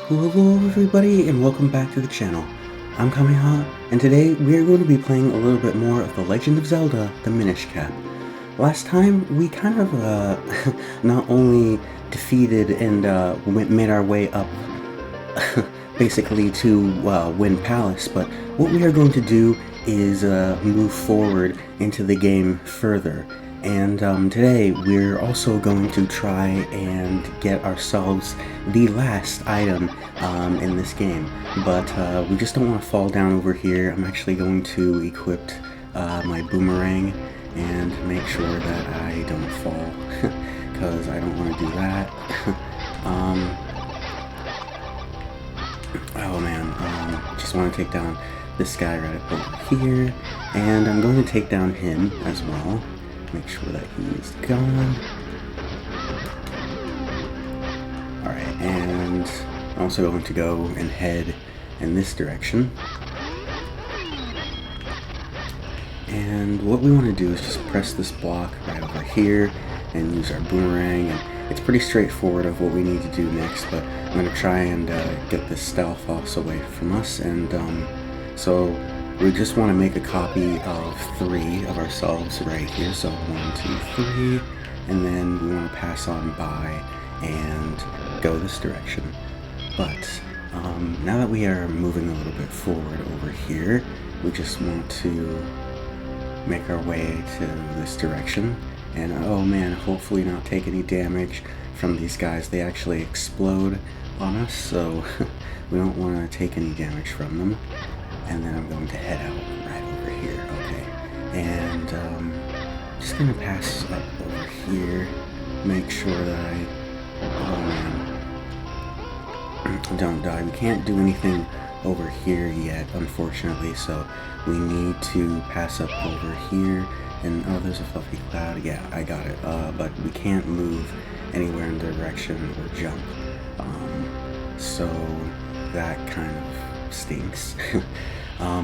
Hello everybody and welcome back to the channel. I'm Kameha, and today we are going to be playing a little bit more of The Legend of Zelda, the Minishcap. Last time we kind of not only defeated and made our way up basically to Wind Palace, but what we are going to do is move forward into the game further. And today we're also going to try and get ourselves the last item in this game. But we just don't want to fall down over here. I'm actually going to equip my boomerang and make sure that I don't fall, because I don't want to do that. Oh man, just want to take down this guy right over here, and I'm going to take down him as well. Make sure that he's gone. Alright, and I'm also going to go and head in this direction. And what we want to do is just press this block right over here and use our boomerang. And it's pretty straightforward of what we need to do next, but I'm going to try and get this stealth also away from us. And so we just want to make a copy of 3 of ourselves right here. So 1, 2, 3, and then we want to pass on by and go this direction. But now that we are moving a little bit forward over here, we just want to make our way to this direction. And oh man, hopefully not take any damage from these guys. They actually explode on us, so we don't want to take any damage from them. And then I'm going to head out right over here, okay. And just gonna pass up over here, make sure that I, oh man, don't die. We can't do anything over here yet, unfortunately, so we need to pass up over here. And oh, there's a fluffy cloud. Yeah, I got it. But we can't move anywhere in the direction or jump. So that kind of stinks.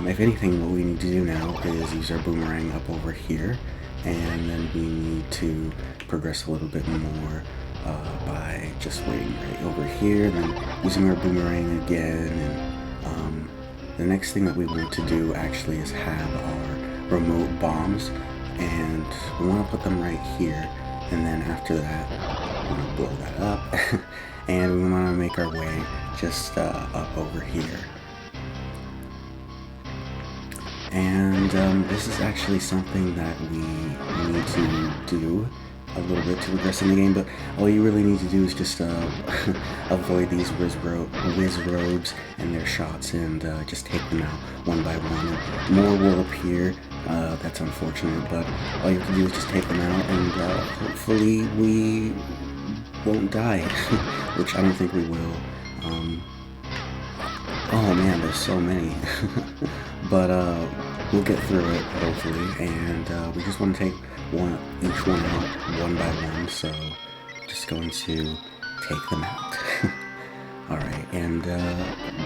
If anything, what we need to do now is use our boomerang up over here, and then we need to progress a little bit more by just waiting right over here, and then using our boomerang again. And the next thing that we want to do actually is have our remote bombs, and we want to put them right here, and then after that we want to blow that up and we want to make our way just up over here. And this is actually something that we need to do a little bit to progress in the game, but all you really need to do is just avoid these whiz robes and their shots, and just take them out one by one. And more will appear. That's unfortunate, but all you have to do is just take them out, and hopefully we won't die, which I don't think we will. Oh man, there's so many. But we'll get through it, hopefully, and we just want to take each one out one by one, so just going to take them out. Alright, and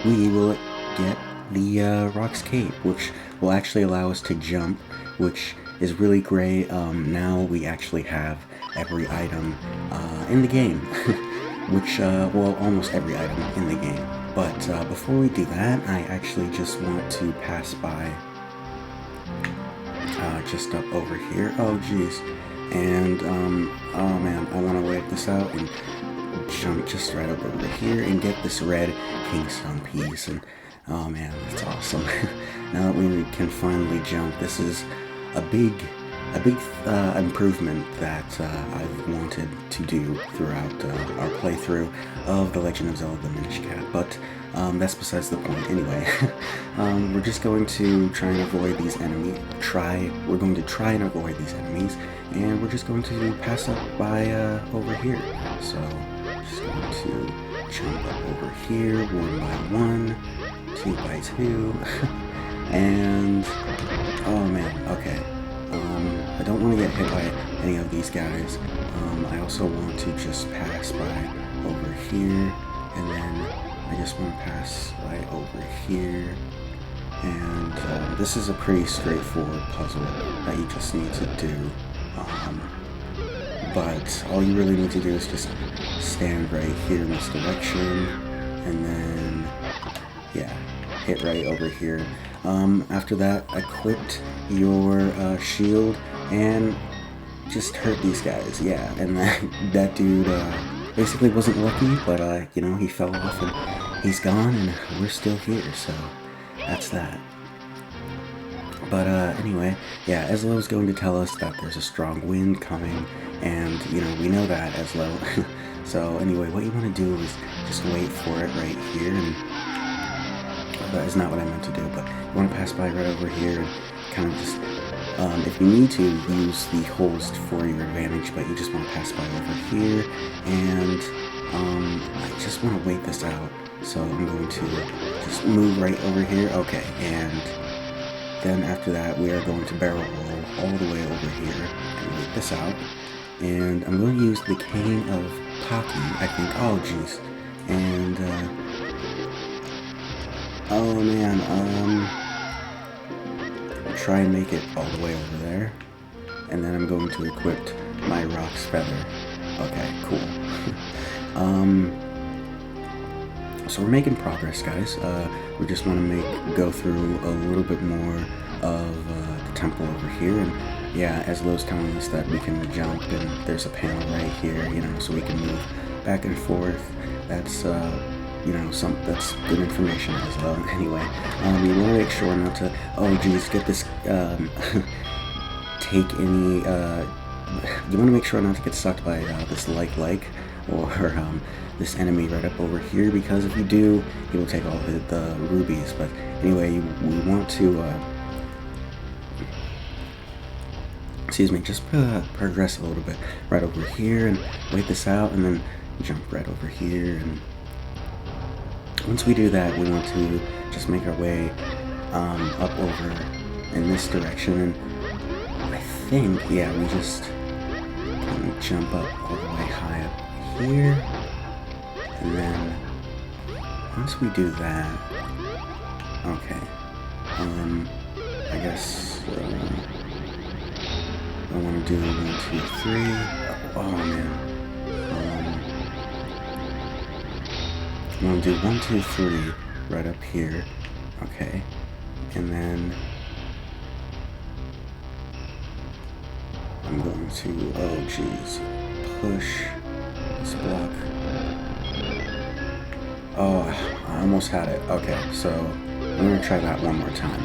we will get the Rock's Cape, which will actually allow us to jump, which is really great. Now we actually have every item in the game, which, well, almost every item in the game. But before we do that, I actually just want to pass by just up over here. Oh geez. And oh man, I want to wait this out and jump just right up over here and get this red Kingstone piece. And oh man, that's awesome. Now that we can finally jump, this is a big improvement that I've wanted to do throughout our playthrough of The Legend of Zelda, the Minishcap. But that's besides the point. Anyway, we're just going to try and avoid these enemies. We're going to try and avoid these enemies, and we're just going to pass up by over here. So just going to jump up over here one by one, 2 by 2, and oh man, okay. I don't want to get hit by any of these guys. I also want to just pass by over here, and then I just want to pass by over here. And this is a pretty straightforward puzzle that you just need to do. But all you really need to do is just stand right here in this direction, and then, yeah, hit right over here. After that, equipped your shield and just hurt these guys, yeah. And that dude basically wasn't lucky, but you know, he fell off and he's gone, and we're still here, so that's that. But anyway, yeah, Ezlo is going to tell us that there's a strong wind coming, and you know, we know that, Ezlo. So anyway, what you want to do is just wait for it right here, and that is not what I meant to do, but you want to pass by right over here and kind of just, if you need to, use the holes for your advantage, but you just want to pass by over here, and I just want to wait this out. So I'm going to just move right over here, okay, and then after that, we are going to barrel roll all the way over here and wait this out. And I'm going to use the Cane of Pocky, I think. Oh, jeez. And, oh man, try and make it all the way over there. And then I'm going to equip my Rock's Feather. Okay, cool. So we're making progress, guys. We just want to go through a little bit more of the temple over here, and yeah, Ezlo's telling us that we can jump, and there's a panel right here, you know, so we can move back and forth. That's you know, that's good information, Ezlo. Anyway, you want to make sure not to, oh geez, get this take any you want to make sure not to get sucked by this like or this enemy right up over here, because if you do, he will take all the rubies. But anyway, we want to excuse me, just progress a little bit right over here and wait this out, and then jump right over here. And once we do that, we want to just make our way up over in this direction, and I think, yeah, we just kind of jump up all the way high up here, and then once we do that, okay, I guess I want to do 1, 2, 3. Oh man, I want to do 1, 2, 3 right up here, okay, and then I'm going to, oh geez, push this block. Oh, I almost had it. Okay, so I'm going to try that one more time.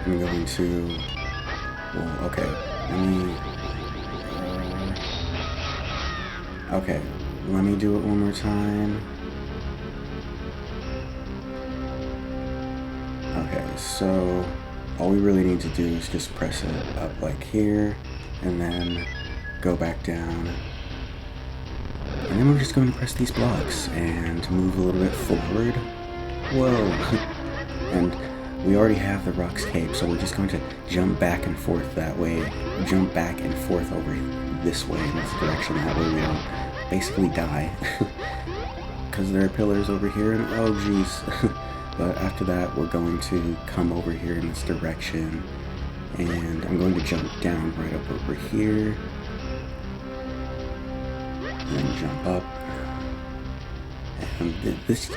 I'm going to, well, okay, let me do it one more time. Okay, so all we really need to do is just press it up like here, and then go back down. And then we're just going to press these blocks and move a little bit forward. Whoa! And we already have the Rock's Cape, so we're just going to jump back and forth that way. Jump back and forth over this way in this direction. That way we don't basically die. Because there are pillars over here, and oh jeez. But after that, we're going to come over here in this direction. And I'm going to jump down right up over here. And then jump up. And this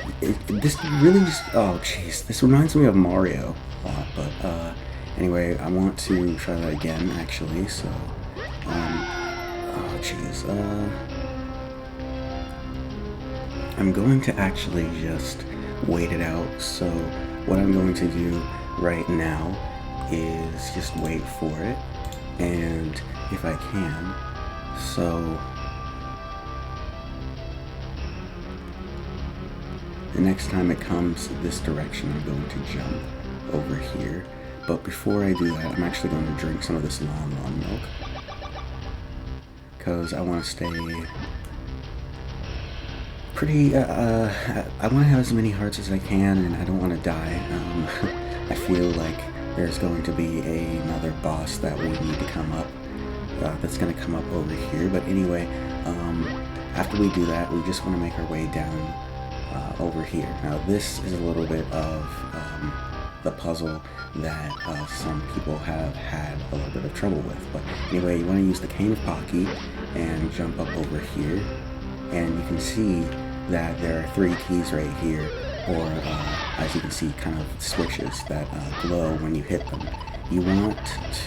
really just, oh jeez, this reminds me of Mario a lot, but anyway, I want to try that again, actually, so, oh jeez, I'm going to actually just wait it out. So what I'm going to do right now is just wait for it, and if I can, so the next time it comes this direction, I'm going to jump over here. But before I do that, I'm actually going to drink some of this long milk, because I want to stay pretty, I want to have as many hearts as I can, and I don't want to die. I feel like there's going to be another boss that we need to come up, that's going to come up over here. But anyway, after we do that, we just want to make our way down over here. Now this is a little bit of the puzzle that some people have had a little bit of trouble with. But anyway, you want to use the Cane of Pocky and jump up over here. and you can see that there are 3 keys right here, or as you can see, kind of switches that glow when you hit them. You want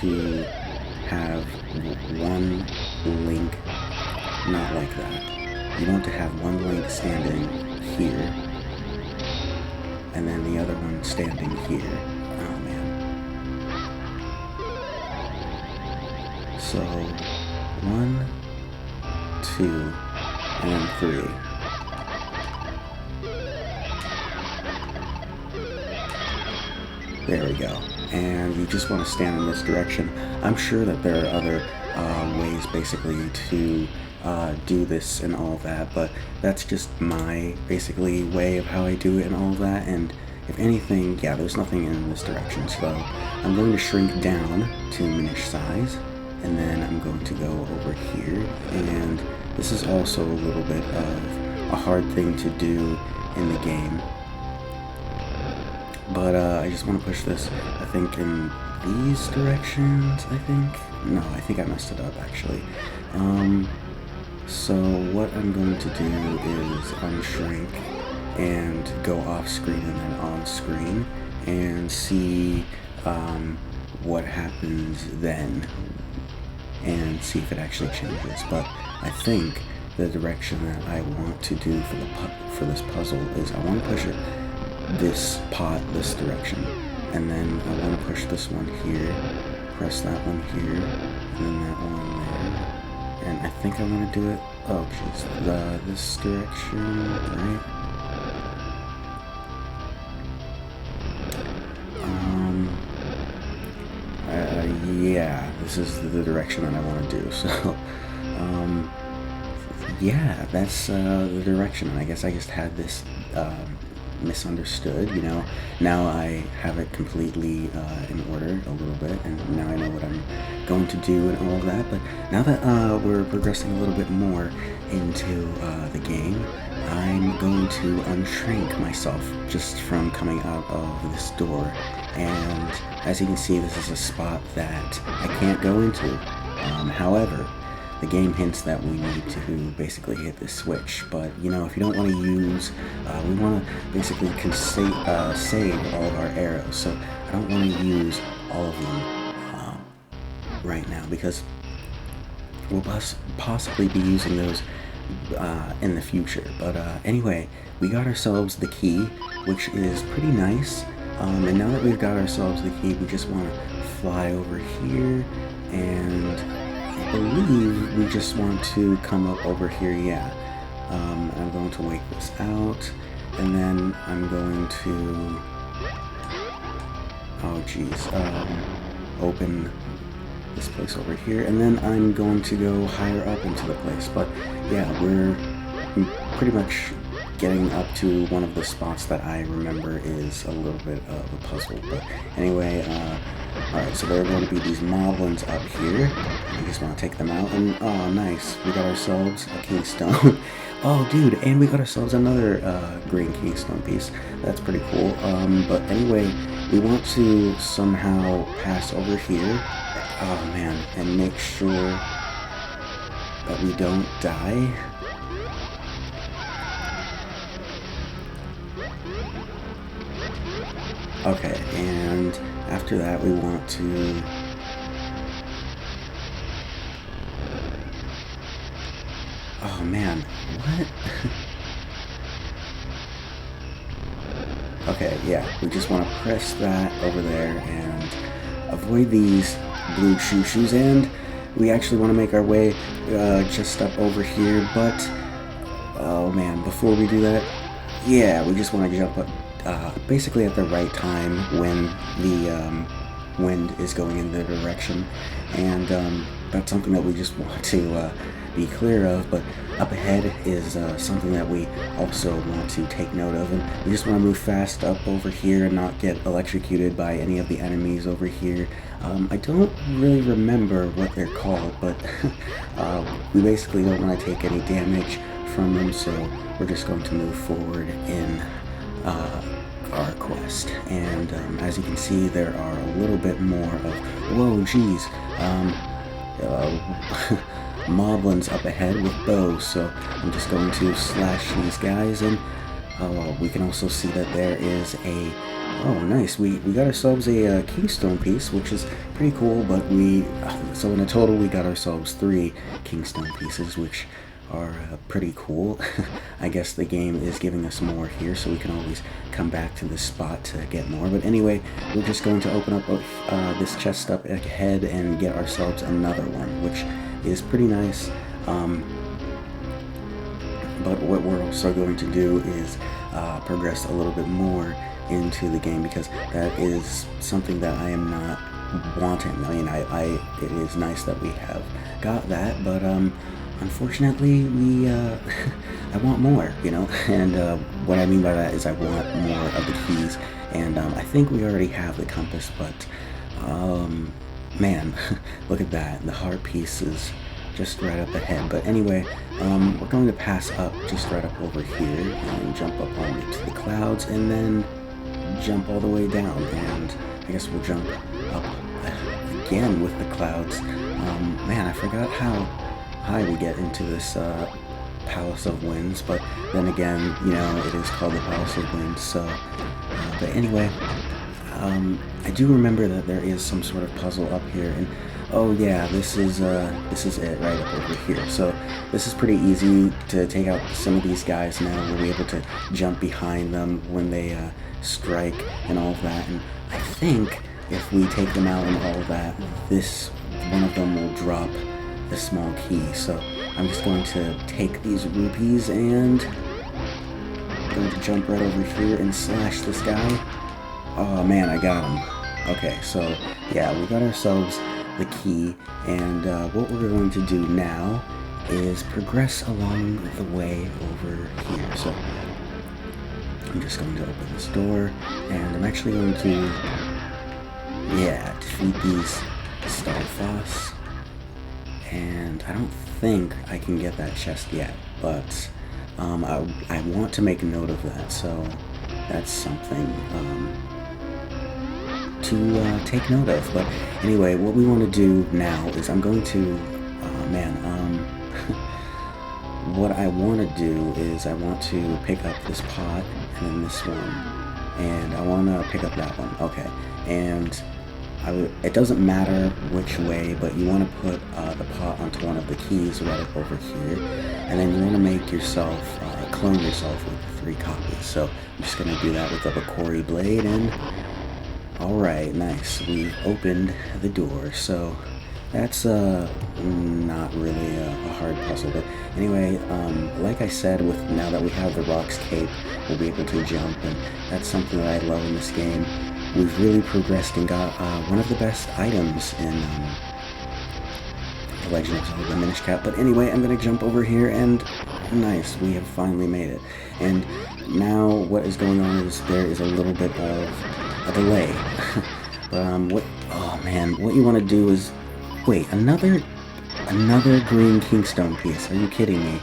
to have one link, not like that. You want to have one link standing here, and then the other one standing here. Oh man. So 1, 2, and 3. There we go. And you just want to stand in this direction. I'm sure that there are other ways basically to do this and all of that, but that's just my basically way of how I do it and all of that. And if anything, yeah, there's nothing in this direction, so I'm going to shrink down to Minish size, and then I'm going to go over here. And this is also a little bit of a hard thing to do in the game, but I just want to push this, I think, in these directions, I think. No, I think I messed it up, actually. So what I'm going to do is unshrink and go off screen and then on screen and see what happens then, and see if it actually changes. But I think the direction that I want to do for this puzzle is I want to push it this direction, and then I want to push this one here, press that one here, and then that one there, and I think I want to do it, oh jeez, this direction, right? Yeah, this is the direction that I want to do, so, yeah, that's the direction, and I guess I just had this misunderstood, you know. Now I have it completely in order a little bit, and now I know what I'm going to do and all of that. But now that we're progressing a little bit more into the game, I'm going to unshrink myself just from coming out of this door. And as you can see, this is a spot that I can't go into. However, the game hints that we need to basically hit this switch, but you know, if you don't want to use, we want to basically save all of our arrows, so I don't want to use all of them right now, because we'll possibly be using those in the future. But anyway, we got ourselves the key, which is pretty nice, and now that we've got ourselves the key, we just want to fly over here, and I believe we just want to come up over here, yeah. I'm going to wait this out, and then I'm going to, oh geez, open this place over here, and then I'm going to go higher up into the place. But yeah, we're pretty much getting up to one of the spots that I remember is a little bit of a puzzle. But anyway, alright, so there are going to be these moblins up here. We just want to take them out, and oh nice, we got ourselves a keystone. Oh dude, and we got ourselves another green keystone piece. That's pretty cool. But anyway, we want to somehow pass over here. Oh man, and make sure that we don't die. Okay, and after that we want to... Oh man, what? Okay, yeah, we just want to press that over there and avoid these blue shoo-shoos, and we actually want to make our way just up over here, but oh man, before we do that, yeah, we just want to jump up basically at the right time when the wind is going in the direction, and that's something that we just want to be clear of. But up ahead is something that we also want to take note of, and we just want to move fast up over here and not get electrocuted by any of the enemies over here. I don't really remember what they're called, but we basically don't want to take any damage from them, so we're just going to move forward in our quest. And as you can see, there are a little bit more of, whoa geez, moblins up ahead with bows, so I'm just going to slash these guys, and we can also see that there is a, oh nice, we got ourselves a Kingstone piece, which is pretty cool, but so in a total we got ourselves 3 Kingstone pieces, which are pretty cool. I guess the game is giving us more here, so we can always come back to this spot to get more. But anyway, we're just going to open up this chest up ahead and get ourselves another one, which is pretty nice. But what we're also going to do is progress a little bit more into the game, because that is something that I am not wanting. I mean, it is nice that we have got that, but unfortunately, I want more, you know, and what I mean by that is I want more of the keys, and I think we already have the compass, but, man, look at that, the heart piece is just right up ahead. But anyway, we're going to pass up just right up over here, and jump up onto the clouds, and then jump all the way down, and I guess we'll jump up again with the clouds. Man, I forgot how high we get into this Palace of Winds, but then again, you know, it is called the Palace of Winds, so, but anyway, I do remember that there is some sort of puzzle up here, and oh yeah, this is it right up over here. So this is pretty easy to take out some of these guys now. We'll be able to jump behind them when they strike and all of that, and I think if we take them out and all of that, this one of them will drop the small key. So I'm just going to take these rupees and I'm going to jump right over here and slash this guy. Oh man, I got him. Okay, so yeah, we got ourselves the key, and what we're going to do now is progress along the way over here. So I'm just going to open this door, and I'm actually going to, yeah, defeat these Starfoss. And I don't think I can get that chest yet, but I want to make a note of that, so that's something to take note of. But anyway, what we want to do now is I'm going to, what I want to do is I want to pick up this pot and then this one, and I want to pick up that one. Okay, and it doesn't matter which way, but you want to put the pot onto one of the keys right up over here, and then you want to make yourself, clone yourself with 3 copies. So I'm just going to do that with the Bakori blade, and alright, nice. We opened the door, so that's not really a hard puzzle, but anyway, like I said, now that we have the Rock's Cape, we'll be able to jump, and that's something that I love in this game. We've really progressed and got one of the best items in The Legend of Zelda Minishcap. But anyway, I'm going to jump over here, and nice, we have finally made it. And now what is going on is there is a little bit of a delay. But oh man, what you want to do is, wait, another green Kingstone piece. Are you kidding me?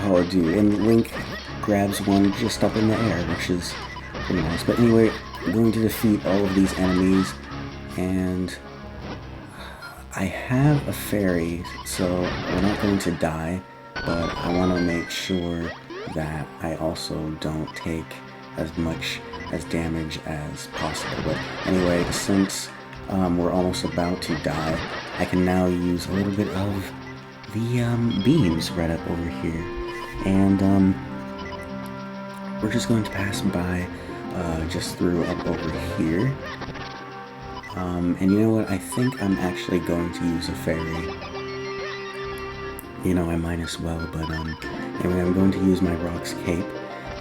Oh dude, and Link grabs one just up in the air, which is pretty nice. But anyway, I'm going to defeat all of these enemies, and I have a fairy, so we're not going to die, but I want to make sure that I also don't take as much as damage as possible. But anyway, since we're almost about to die, I can now use a little bit of the beams right up over here, and we're just going to pass by just through up over here. And you know what, I think I'm actually going to use a fairy. You know, I might as well, but anyway, I'm going to use my Rock's Cape,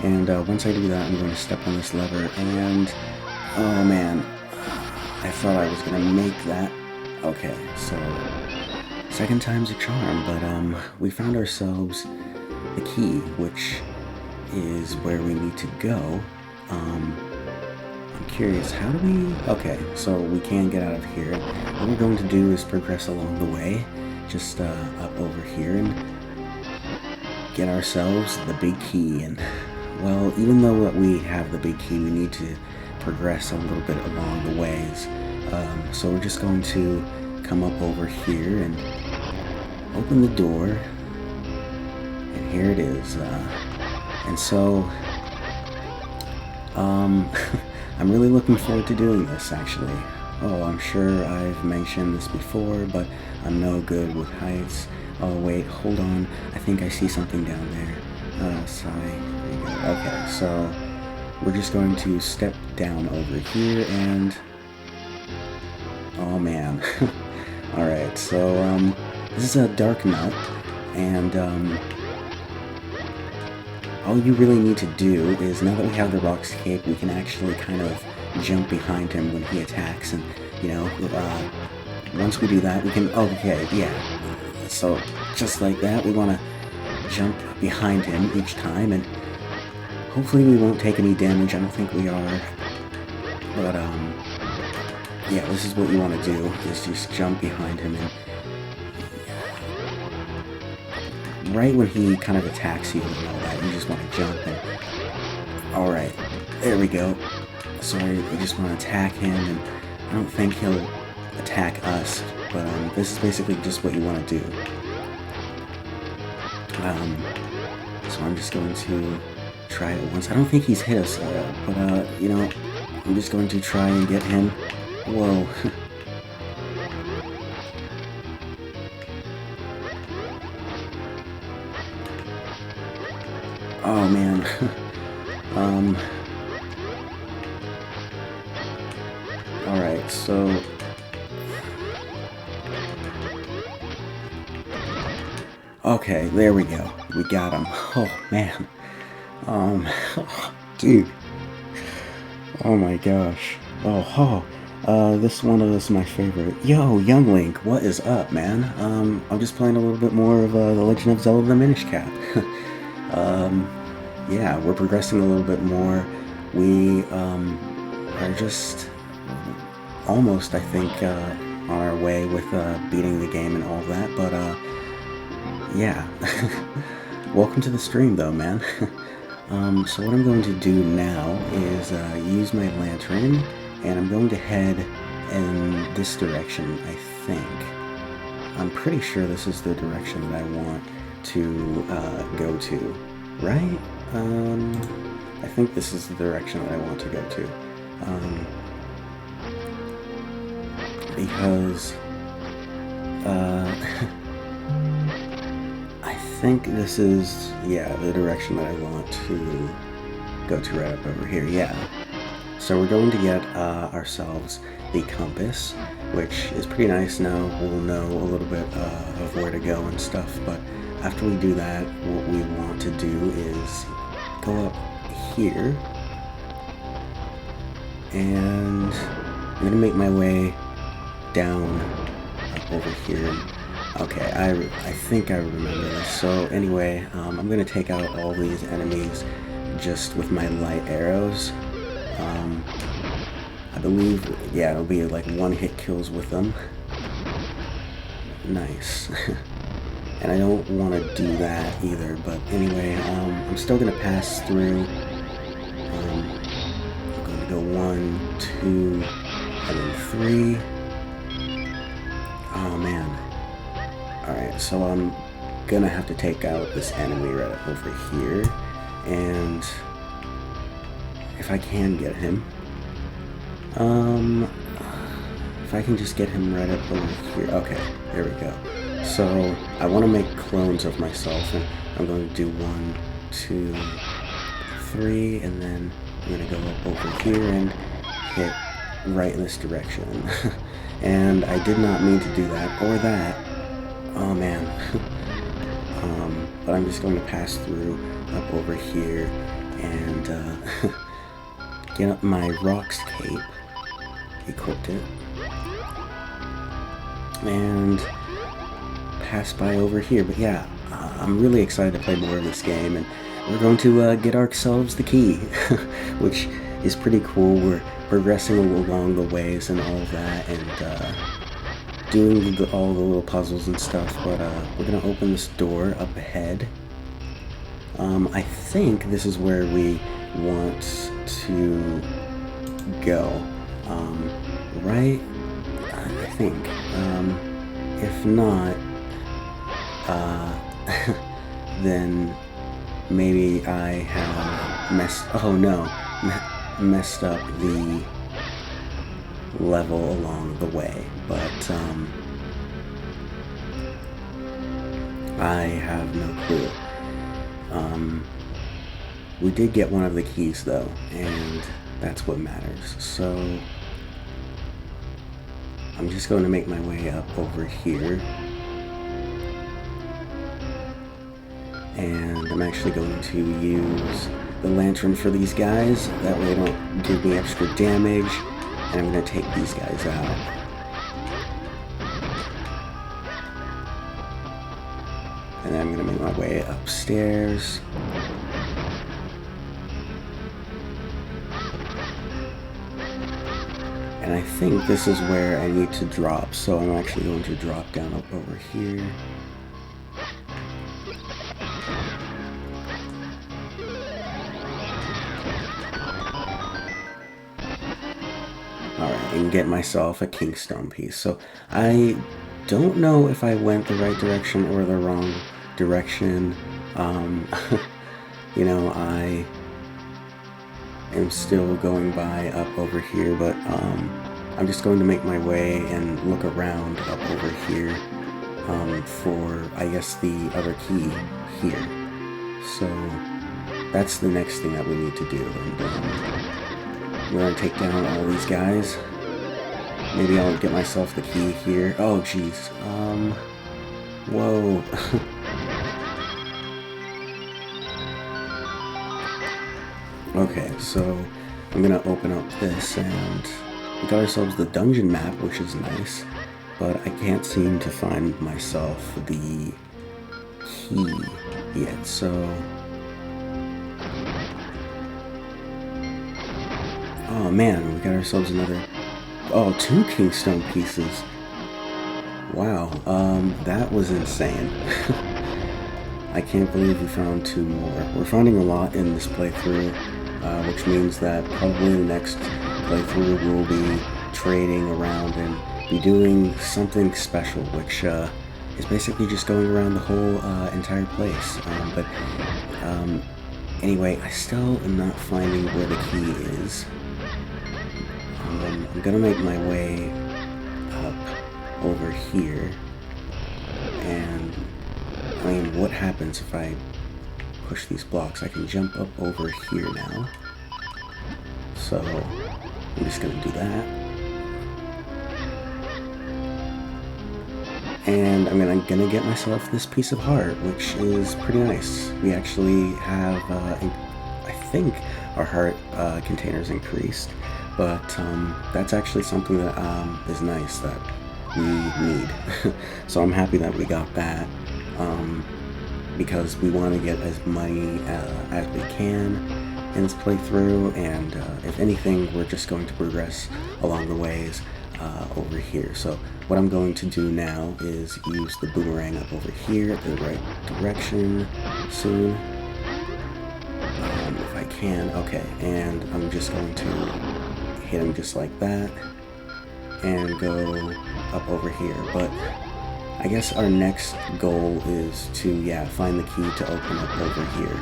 and once I do that, I'm going to step on this lever, and oh man, I thought I was going to make that. Okay, so second time's a charm, but we found ourselves the key, which is where we need to go. I'm curious, how do we... Okay, so we can get out of here. What we're going to do is progress along the way, just up over here, and get ourselves the big key. And, well, even though we have the big key, we need to progress a little bit along the ways. So we're just going to come up over here, and open the door, and here it is. And so, I'm really looking forward to doing this, actually. Oh, I'm sure I've mentioned this before, but I'm no good with heights. Oh, wait, hold on. I think I see something down there. Okay, so we're just going to step down over here and... Oh, man. Alright, so, this is a dark nut, and, all you really need to do is, now that we have the rock's cape, we can actually kind of jump behind him when he attacks, and, you know, once we do that, we can, okay, yeah, so, just like that, we want to jump behind him each time, and hopefully we won't take any damage. I don't think we are, but, yeah, this is what you want to do, is just jump behind him, and right when he kind of attacks you and all that, you just want to jump and... Alright, there we go. So I just want to attack him, and I don't think he'll attack us, but this is basically just what you want to do. So I'm just going to try it once. I don't think he's hit us, but you know, I'm just going to try and get him. Whoa. Oh man. Alright, so okay, there we go. We got him. Oh man. Dude. Oh my gosh. This one is my favorite. Yo, Young Link, what is up, man? I'm just playing a little bit more of The Legend of Zelda: Minishcap. Yeah, we're progressing a little bit more. We are just almost, I think, on our way with beating the game and all that, but yeah. Welcome to the stream, though, man. So what I'm going to do now is use my lantern, and I'm going to head in this direction, I think. I'm pretty sure this is the direction that I want to go to, right? I think this is the direction that I want to go to. Because I think this is, yeah, the direction that I want to go to right up over here, yeah. So we're going to get ourselves the compass, which is pretty nice. Now we'll know a little bit of where to go and stuff, but after we do that, what we want to do is go up here, and I'm going to make my way down up over here. Okay, I think I remember this. So anyway, I'm going to take out all these enemies just with my light arrows. I believe, yeah, it'll be like one-hit kills with them. Nice. And I don't want to do that either, but anyway, I'm still going to pass through. I'm going to go 1, 2, and then 3. Oh man. Alright, so I'm going to have to take out this enemy right over here, and if I can get him, if I can just get him right up over here. Okay, there we go. So I want to make clones of myself, and I'm going to do 1, 2, 3, and then I'm going to go up over here and hit right in this direction. And I did not mean to do that, or that. Oh man. But I'm just going to pass through up over here and get up my Rock's Cape, equipped it, and pass by over here. But yeah, I'm really excited to play more of this game, and we're going to get ourselves the key, which is pretty cool. We're progressing along the ways and all of that, and doing all the little puzzles and stuff, but we're going to open this door up ahead. I think this is where we want to go, right? I think. If not, then maybe I have messed up the level along the way, but I have no clue. We did get one of the keys though, and that's what matters. So I'm just going to make my way up over here, and I'm actually going to use the lantern for these guys, that way they don't give me extra damage, and I'm going to take these guys out. And then I'm going to make my way upstairs. And I think this is where I need to drop, so I'm actually going to drop down up over here. Alright, and get myself a Kingstone piece. So I don't know if I went the right direction or the wrong direction. You know, I am still going by up over here, but I'm just going to make my way and look around up over here for, I guess, the other key here. So that's the next thing that we need to do, and we're going to take down all these guys. Maybe I'll get myself the key here. Oh, jeez. Whoa. Okay, so I'm gonna open up this, and we got ourselves the dungeon map, which is nice, but I can't seem to find myself the key yet, so... Oh man, we got ourselves another... Oh, 2 Kingstone pieces. Wow, that was insane. I can't believe we found 2 more. We're finding a lot in this playthrough, which means that probably the next playthrough we'll be trading around and be doing something special, which is basically just going around the whole entire place. Anyway, I still am not finding where the key is. I'm gonna make my way up over here, and I mean, what happens if I push these blocks? I can jump up over here now, so I'm just gonna do that, and I'm gonna get myself this piece of heart, which is pretty nice. We actually have, I think our heart containers increased, but that's actually something that is nice that we need. So I'm happy that we got that, because we want to get as money as we can in this playthrough, and if anything, we're just going to progress along the ways over here. So what I'm going to do now is use the boomerang up over here, the right direction soon, if I can. Okay, and I'm just going to hit him just like that and go up over here. But I guess our next goal is to, yeah, find the key to open up over here.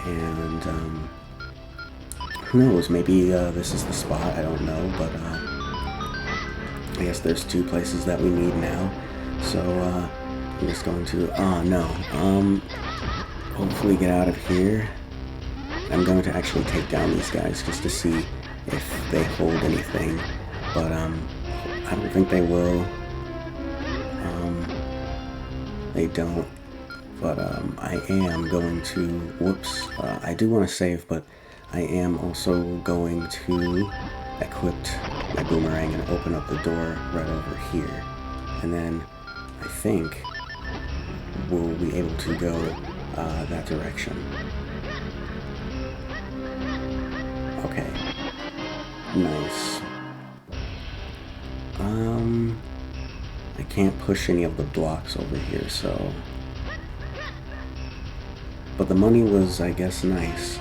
And who knows, maybe this is the spot, I don't know, but I guess there's 2 places that we need now. So I'm just going to, oh no, hopefully get out of here. I'm going to actually take down these guys just to see if they hold anything, but I don't think they will. They don't, but I am going to, whoops, I do want to save, but I am also going to equip my boomerang and open up the door right over here, and then I think we'll be able to go that direction. Okay, nice. I can't push any of the blocks over here, so... But the money was, I guess, nice.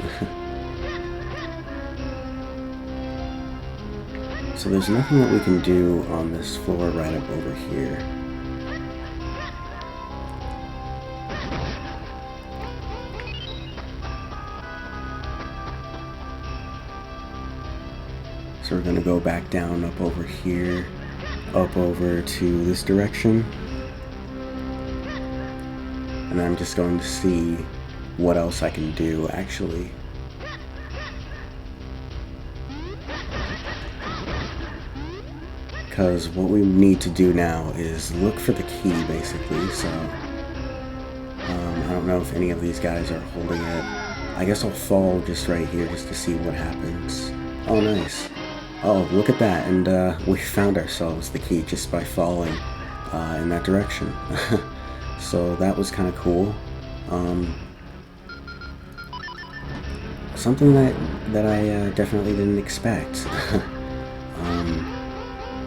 So there's nothing that we can do on this floor right up over here. So we're going to go back down up over here, up over to this direction. And then I'm just going to see what else I can do, actually. Because what we need to do now is look for the key, basically. So, I don't know if any of these guys are holding it. I guess I'll fall just right here just to see what happens. Oh, nice. Oh, look at that. And we found ourselves the key just by falling in that direction. So that was kind of cool. Something that I definitely didn't expect.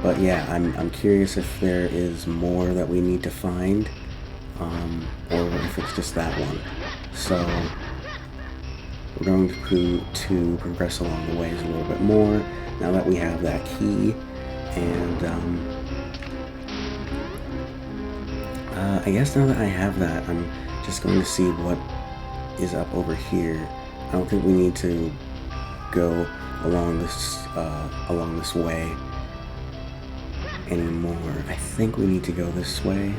But yeah, I'm curious if there is more that we need to find, or if it's just that one. So we're going to progress along the ways a little bit more now that we have that key, and I guess now that I have that, I'm just going to see what is up over here. I don't think we need to go along this way anymore. I think we need to go this way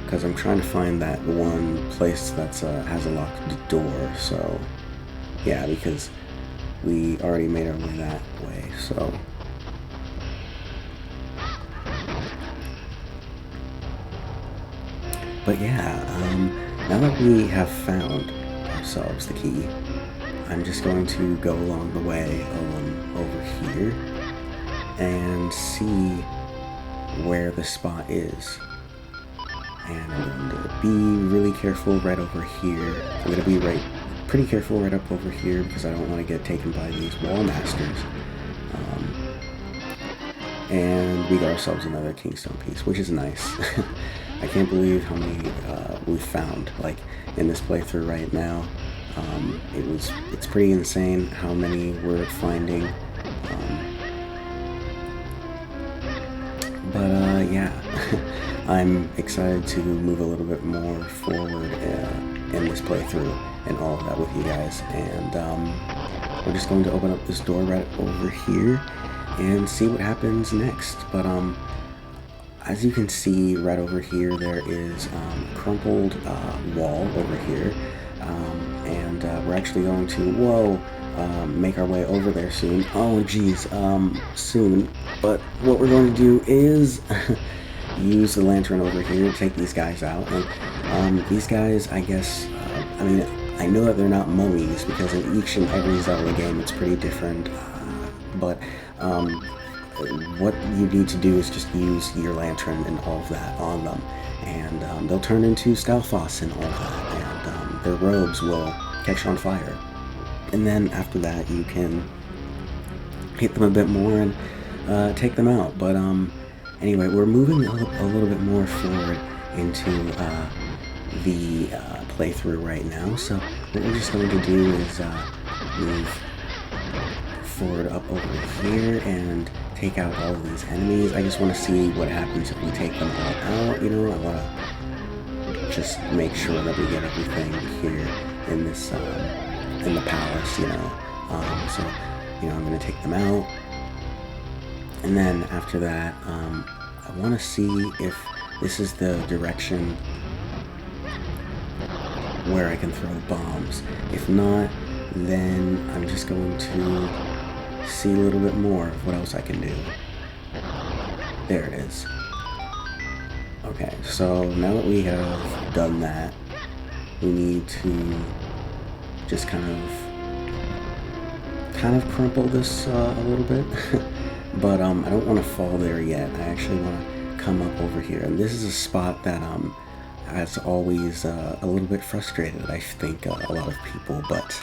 because I'm trying to find that one place that's has a locked door. So yeah, because we already made our way that way. So but yeah, now that we have found ourselves the key, I'm just going to go along the way over here and see where the spot is. And I'm going to be really careful right over here. I'm going to be pretty careful right up over here because I don't want to get taken by these wall masters. And we got ourselves another Kingstone piece, which is nice. I can't believe how many we've found, like, in this playthrough right now. It's pretty insane how many we're finding. But yeah, I'm excited to move a little bit more forward in this playthrough and all of that with you guys. And we're just going to open up this door right over here and see what happens next. But as you can see right over here, there is a crumpled wall over here, and we're actually going to make our way over there soon. Oh geez, soon. But what we're going to do is use the lantern over here to take these guys out. And these guys, I guess, I mean, I know that they're not mummies because in each and every Zelda game it's pretty different. But what you need to do is just use your lantern and all of that on them, and they'll turn into Stalfos and all that, and their robes will catch on fire. And then after that, you can hit them a bit more and take them out. But anyway, we're moving a little bit more forward into the playthrough right now. So what we're just going to do is move forward up over here and take out all of these enemies. I just want to see what happens if we take them all out. You know, I want to just make sure that we get everything here in this in the palace, you know. So, you know, I'm going to take them out. And then after that, I want to see if this is the direction where I can throw bombs. If not, then I'm just going to see a little bit more of what else I can do. There it is. Okay, so now that we have done that, we need to just kind of crumple this a little bit. But I don't want to fall there yet. I actually want to come up over here, and this is a spot that has always a little bit frustrated, I think, a lot of people. But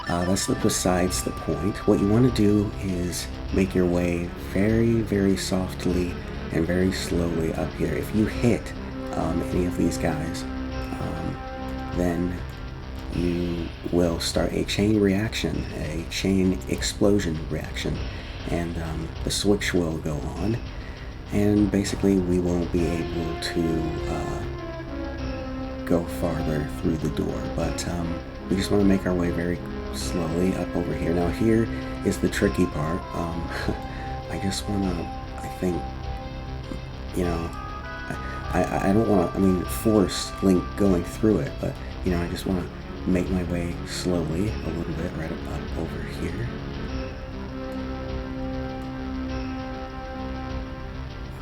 that's besides the point. What you want to do is make your way very, very softly and very slowly up here. If you hit any of these guys, then you will start a chain reaction, a chain explosion reaction, and the switch will go on, and basically we won't be able to go farther through the door. But we just want to make our way very slowly up over here. Now here is the tricky part. I just want to, I think, you know, I don't want to, I mean, force Link going through it, but, you know, I just want to make my way slowly a little bit right up over here.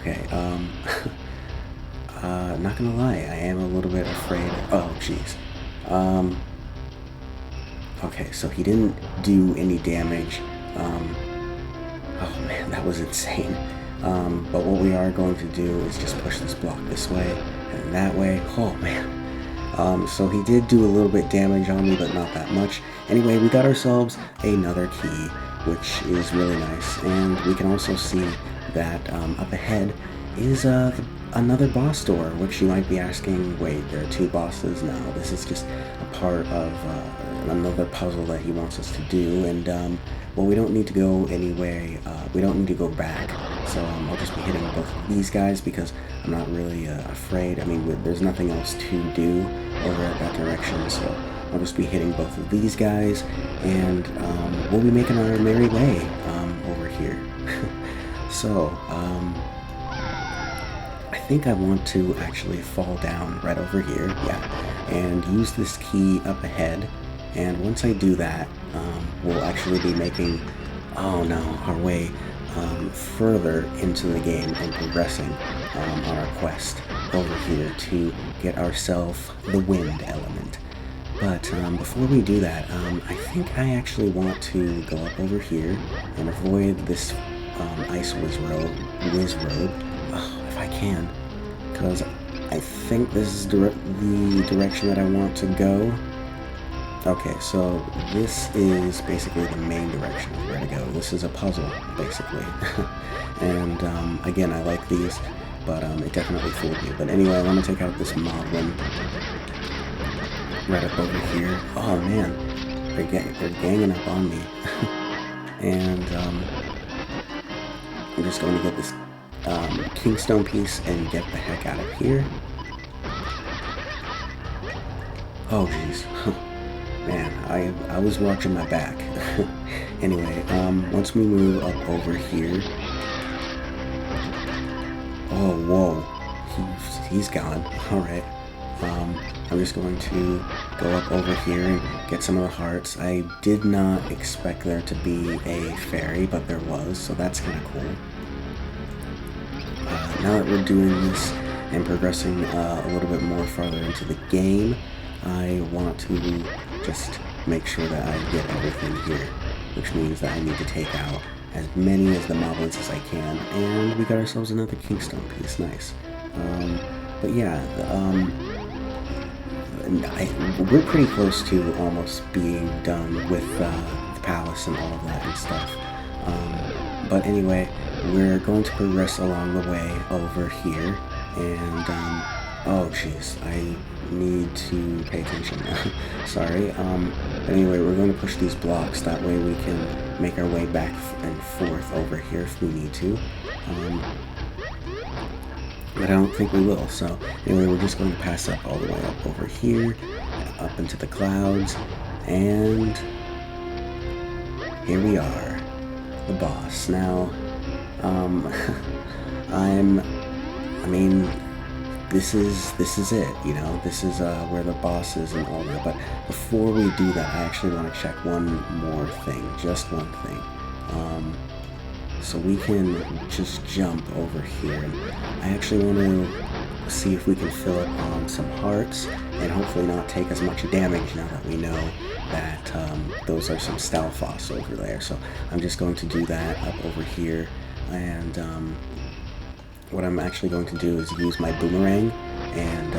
Okay, not gonna lie, I am a little bit afraid. Oh, jeez. Okay, so he didn't do any damage. Oh man, that was insane. But what we are going to do is just push this block this way and that way. Oh man. So he did do a little bit damage on me, but not that much. Anyway, we got ourselves another key, which is really nice. And we can also see that up ahead is another boss door, which you might be asking, wait, there are two bosses? No, this is just a part of another puzzle that he wants us to do. And well, we don't need to go anyway. We don't need to go back. So I'll just be hitting both of these guys because I'm not really afraid. I mean, there's nothing else to do over at that direction. So I'll just be hitting both of these guys, and we'll be making our merry way over here. So, I think I want to actually fall down right over here, yeah, and use this key up ahead, and once I do that, we'll actually be making, oh no, our way further into the game and progressing on our quest over here to get ourselves the wind element. But before we do that, I think I actually want to go up over here and avoid this ice whiz road, if I can, because I think this is the direction that I want to go. Okay, so this is basically the main direction of where to go. This is a puzzle, basically. And again, I like these, but it definitely fooled me. But anyway, I want to take out this moblin right up over here. Oh man, they're ganging up on me. And I'm just going to get this Kingstone piece and get the heck out of here. Oh jeez. Man, I was watching my back. Anyway, once we move up over here. Oh, whoa. He's gone. Alright. I'm just going to go up over here and get some of the hearts. I did not expect there to be a fairy, but there was, so that's kind of cool. Now that we're doing this and progressing a little bit more farther into the game, I want to just make sure that I get everything here, which means that I need to take out as many of the moblins as I can, and we got ourselves another Kingstone piece. Nice. But yeah, we're pretty close to almost being done with the palace and all of that and stuff. But anyway, we're going to progress along the way over here, and oh jeez, I need to pay attention. Sorry. But anyway, we're going to push these blocks, that way we can make our way back and forth over here if we need to. But I don't think we will, so anyway, we're just going to pass up all the way up over here, up into the clouds, and here we are, the boss. Now, I mean, this is it, you know, this is where the boss is and all that, but before we do that, I actually want to check one more thing, just one thing. So we can just jump over here, and I actually want to see if we can fill up on some hearts, and hopefully not take as much damage now that we know that those are some Stalfoss over there. So I'm just going to do that up over here, and what I'm actually going to do is use my boomerang, and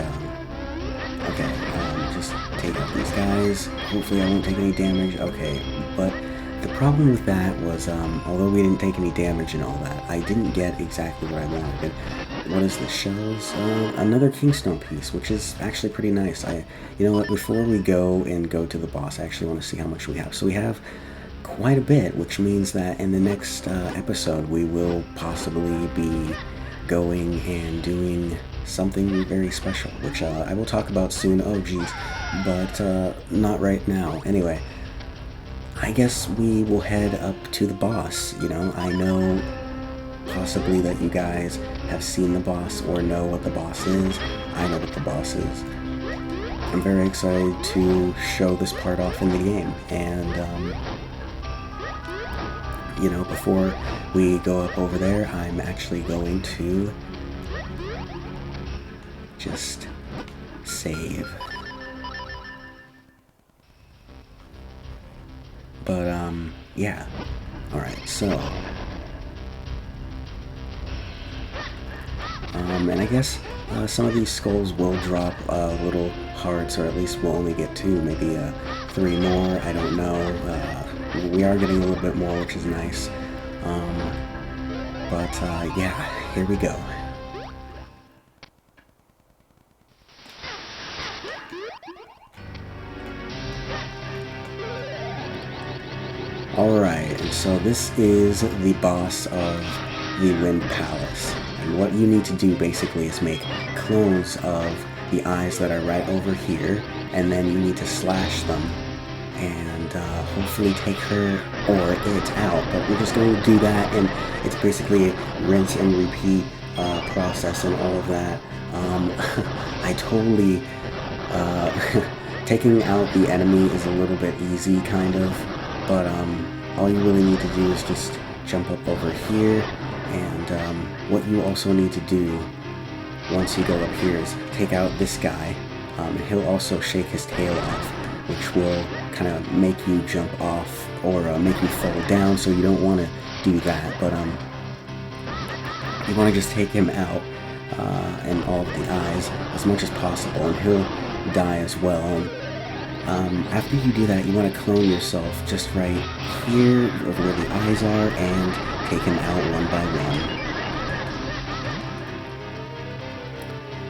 just take out these guys. Hopefully I won't take any damage. Okay, but the problem with that was, although we didn't take any damage and all that, I didn't get exactly what I wanted. And what is the shells? Another Kingstone piece, which is actually pretty nice. You know what, before we go to the boss, I actually want to see how much we have. So we have quite a bit, which means that in the next episode, we will possibly be going and doing something very special, which I will talk about soon. Oh geez, but not right now. Anyway, I guess we will head up to the boss. You know, I know possibly that you guys have seen the boss or know what the boss is. I know what the boss is. I'm very excited to show this part off in the game, and you know, before we go up over there, I'm actually going to just save. But, yeah. Alright, so... and I guess some of these skulls will drop little hearts, or at least we'll only get 2, maybe 3 more, I don't know. We are getting a little bit more, which is nice. But, yeah, here we go. Alright, and so this is the boss of the Wind Palace. And what you need to do basically is make clones of the eyes that are right over here, and then you need to slash them and hopefully take her or it out. But we're just going to do that, and it's basically a rinse and repeat process and all of that. I totally... taking out the enemy is a little bit easy, kind of. But all you really need to do is just jump up over here, and what you also need to do once you go up here is take out this guy, and he'll also shake his tail off, which will kind of make you jump off or make you fall down, so you don't want to do that. But you want to just take him out and all of the eyes as much as possible, and he'll die as well. And after you do that, you want to clone yourself just right here where the eyes are and take him out one by one.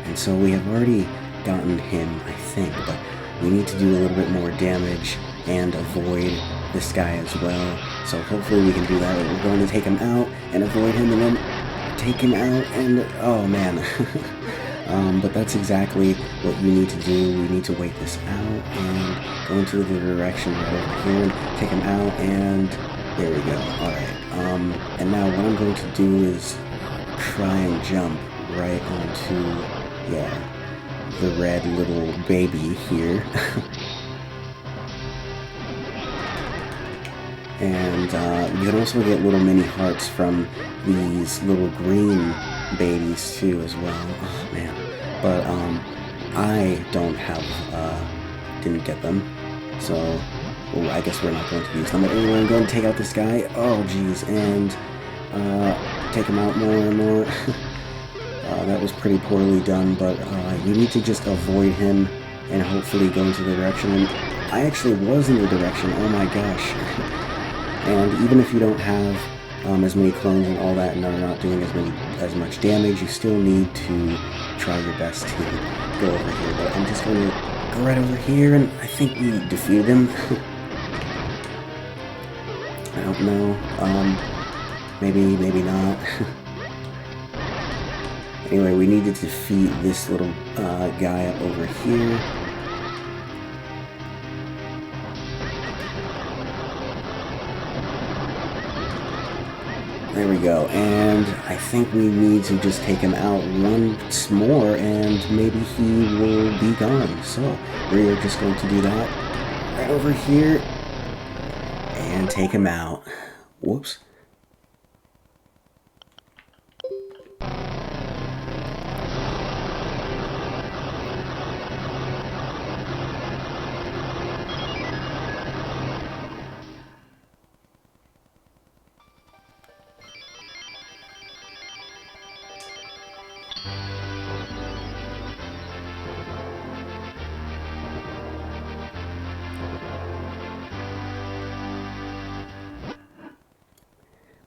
And so we have already gotten him, I think, but we need to do a little bit more damage and avoid this guy as well. So hopefully we can do that. We're going to take him out and avoid him, and then take him out, and oh man. But that's exactly what you need to do. We need to wait this out and go into the direction right over here and take him out, and there we go. Alright, and now what I'm going to do is try and jump right onto, yeah, the red little baby here. And you can also get little mini hearts from these little green babies too as well. Oh man. But I don't have didn't get them, so well, I guess we're not going to use them. But anyway, I'm going to take out this guy. Oh geez, and take him out more and more. That was pretty poorly done, but you need to just avoid him and hopefully go into the direction. And I actually was in the direction. Oh my gosh. And even if you don't have as many clones and all that, and are not doing as much damage, you still need to try your best to go over here. But I'm just going to go right over here, and I think we defeated him. I don't know. Maybe not. Anyway, we need to defeat this little guy up over here. There we go, and I think we need to just take him out once more, and maybe he will be gone. So, we are just going to do that right over here, and take him out. Whoops.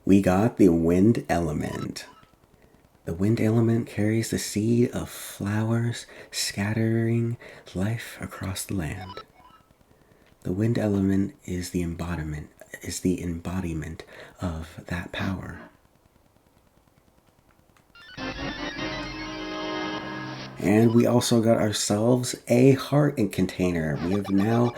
We got the wind element. The wind element carries the seed of flowers, scattering life across the land. The wind element is the embodiment of that power. And we also got ourselves a heart container. We have now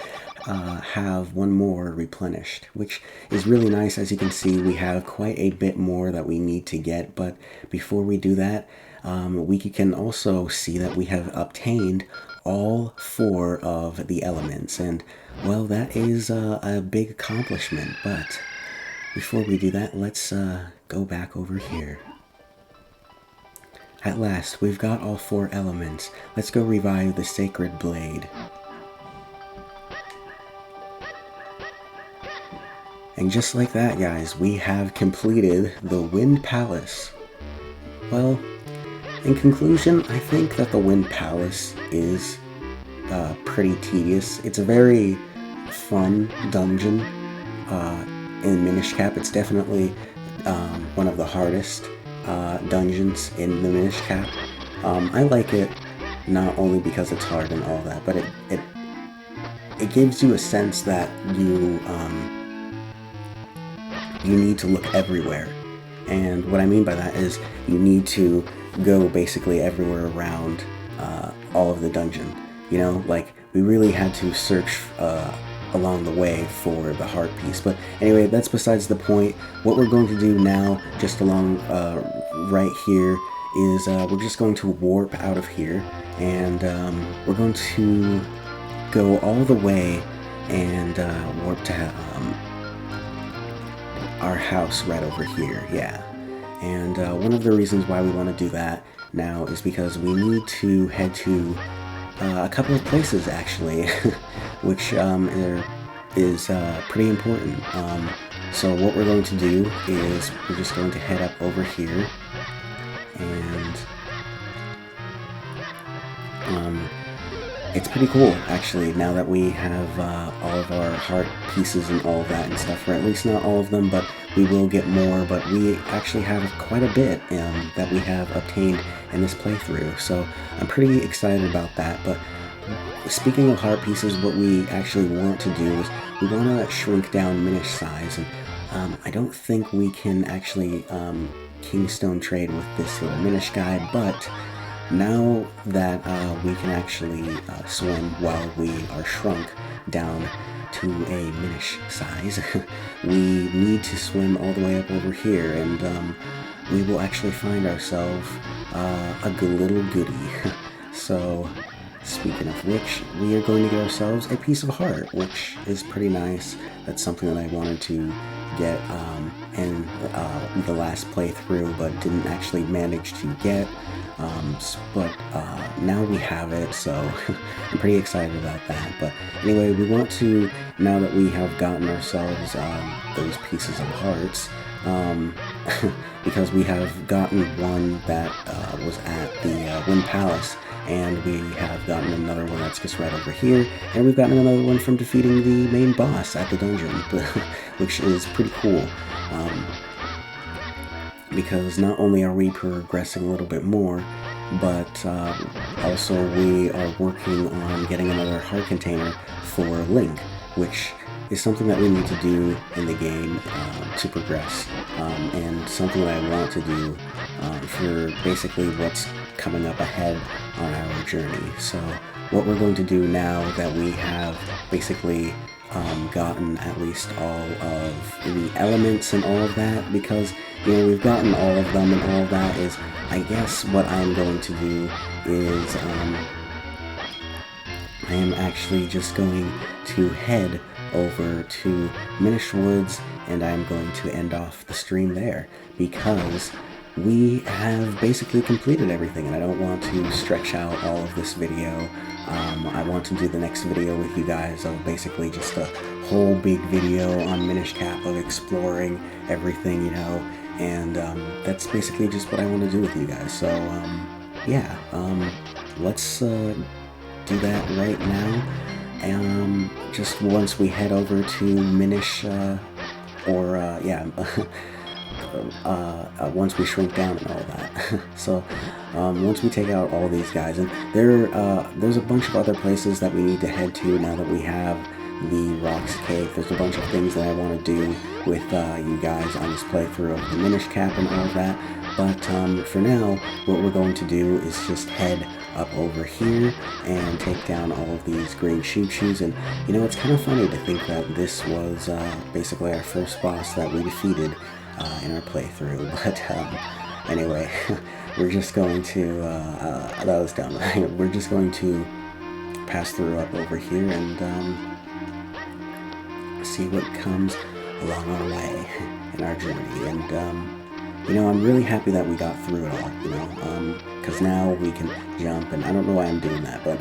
have one more replenished, which is really nice. As you can see, we have quite a bit more that we need to get, but before we do that, we can also see that we have obtained all 4 of the elements, and well, that is a big accomplishment. But before we do that, let's go back over here. At last, we've got all 4 elements. Let's go revive the Sacred Blade. And just like that, guys, we have completed the Wind Palace. Well, in conclusion, I think that the Wind Palace is pretty tedious. It's a very fun dungeon in Minishcap. It's definitely one of the hardest dungeons in the Minishcap. I like it not only because it's hard and all that, but it gives you a sense that you need to look everywhere. And what I mean by that is you need to go basically everywhere around all of the dungeon. You know, like, we really had to search along the way for the heart piece. But anyway, that's besides the point. What we're going to do now, just along right here, is we're just going to warp out of here, and we're going to go all the way and warp to our house right over here, yeah. And one of the reasons why we want to do that now is because we need to head to a couple of places, actually, which is pretty important. So what we're going to do is we're just going to head up over here, and it's pretty cool, actually, now that we have all of our heart pieces and all of that and stuff, or at least not all of them, but we will get more. But we actually have quite a bit that we have obtained in this playthrough, so I'm pretty excited about that. But speaking of heart pieces, what we actually want to do is we want to shrink down Minish size, and I don't think we can actually Kingstone trade with this little Minish guy, but now that we can actually swim while we are shrunk down to a Minish size, we need to swim all the way up over here, and we will actually find ourselves a good little goodie. So, speaking of which, we are going to get ourselves a piece of heart, which is pretty nice. That's something that I wanted to get in the last playthrough, but didn't actually manage to get. But now we have it, so I'm pretty excited about that. But anyway, we want to, now that we have gotten ourselves those pieces of hearts, because we have gotten one that was at the Wind Palace, and we have gotten another one that's just right over here, and we've gotten another one from defeating the main boss at the dungeon, which is pretty cool. Because not only are we progressing a little bit more, but also we are working on getting another heart container for Link, which is something that we need to do in the game to progress, and something that I want to do for basically what's coming up ahead on our journey. So what we're going to do now that we have basically gotten at least all of the elements and all of that, because, you know, we've gotten all of them, and all of that is, I guess what I'm going to do is I am actually just going to head over to Minish Woods, and I'm going to end off the stream there, because we have basically completed everything, and I don't want to stretch out all of this video. I want to do the next video with you guys of basically just a whole big video on Minishcap of exploring everything, you know, and that's basically just what I want to do with you guys. So yeah, let's do that right now, and just once we head over to Minish, once we shrink down and all that. So once we take out all these guys, and there's a bunch of other places that we need to head to now that we have the rocks cake. There's a bunch of things that I want to do with you guys on this playthrough of the Minishcap and all of that. But for now, what we're going to do is just head up over here and take down all of these green shoes. And you know, it's kind of funny to think that this was basically our first boss that we defeated in our playthrough. But anyway, we're just going to, that was dumb, right? We're just going to pass through up over here and see what comes along our way in our journey. And you know, I'm really happy that we got through it all, you know, because now we can jump, and I don't know why I'm doing that, but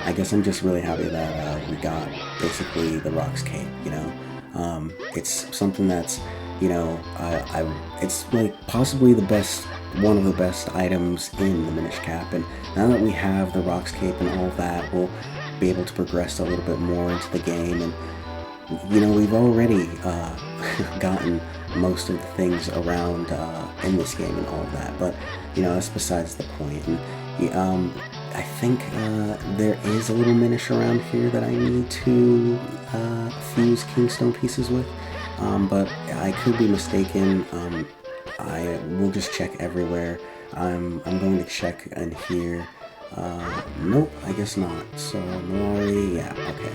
I guess I'm just really happy that we got basically the rocks cape, you know. It's something that's, you know, it's like possibly the best, one of the best items in the Minishcap, and now that we have the rocks cape and all of that, we'll be able to progress a little bit more into the game. And you know, we've already gotten most of the things around in this game and all of that, but you know, that's besides the point. And I think there is a little Minish around here that I need to fuse Kingstone pieces with, but I could be mistaken. I will just check everywhere. I'm going to check in here. Nope, I guess not. So Nori, yeah, okay.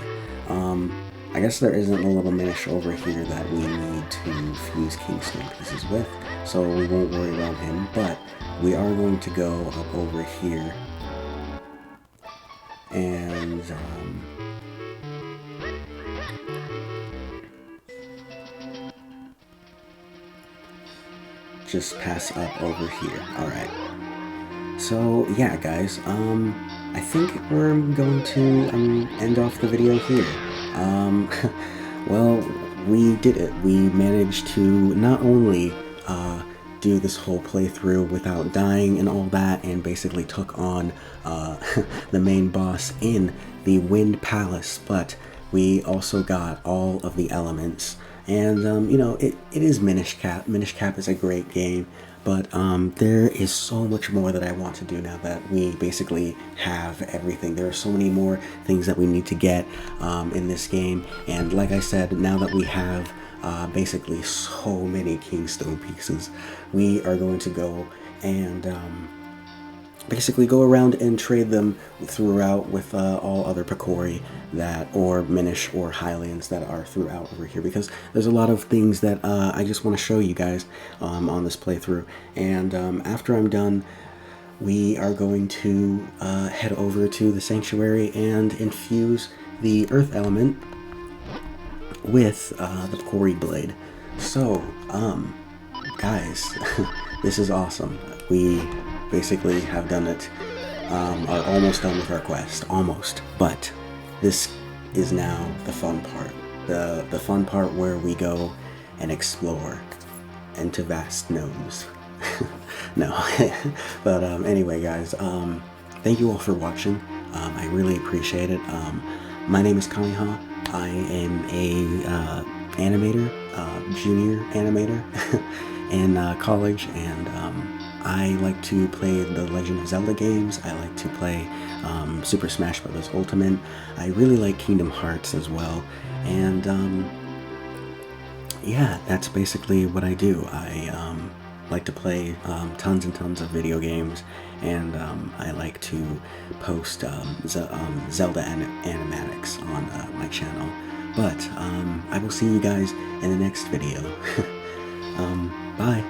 I guess there isn't a little Minish over here that we need to fuse Kingstone pieces with, so we won't worry about him, but we are going to go up over here and just pass up over here. Alright. So yeah, guys, I think we're going to end off the video here. Well, we did it. We managed to not only do this whole playthrough without dying and all that, and basically took on the main boss in the Wind Palace, but we also got all of the elements. And you know, it is Minishcap. Minishcap is a great game, but there is so much more that I want to do now that we basically have everything. There are so many more things that we need to get in this game, and like I said, now that we have basically so many Kingstone pieces, we are going to go and basically go around and trade them throughout with all other Picori that, or Minish or Hylians that are throughout over here, because there's a lot of things that I just want to show you guys on this playthrough. And after I'm done, we are going to head over to the Sanctuary and infuse the Earth element with the Picori Blade. So, guys, this is awesome. We basically have done it, are almost done with our quest, almost, but this is now the fun part, the fun part where we go and explore into vast gnomes. No, but anyway, guys, thank you all for watching. I really appreciate it. My name is Kameha. I am a animator, junior animator in college, and I like to play the Legend of Zelda games. I like to play Super Smash Bros. Ultimate. I really like Kingdom Hearts as well. And yeah, that's basically what I do. I like to play tons and tons of video games, and I like to post Zelda animatics on my channel. But I will see you guys in the next video. Bye.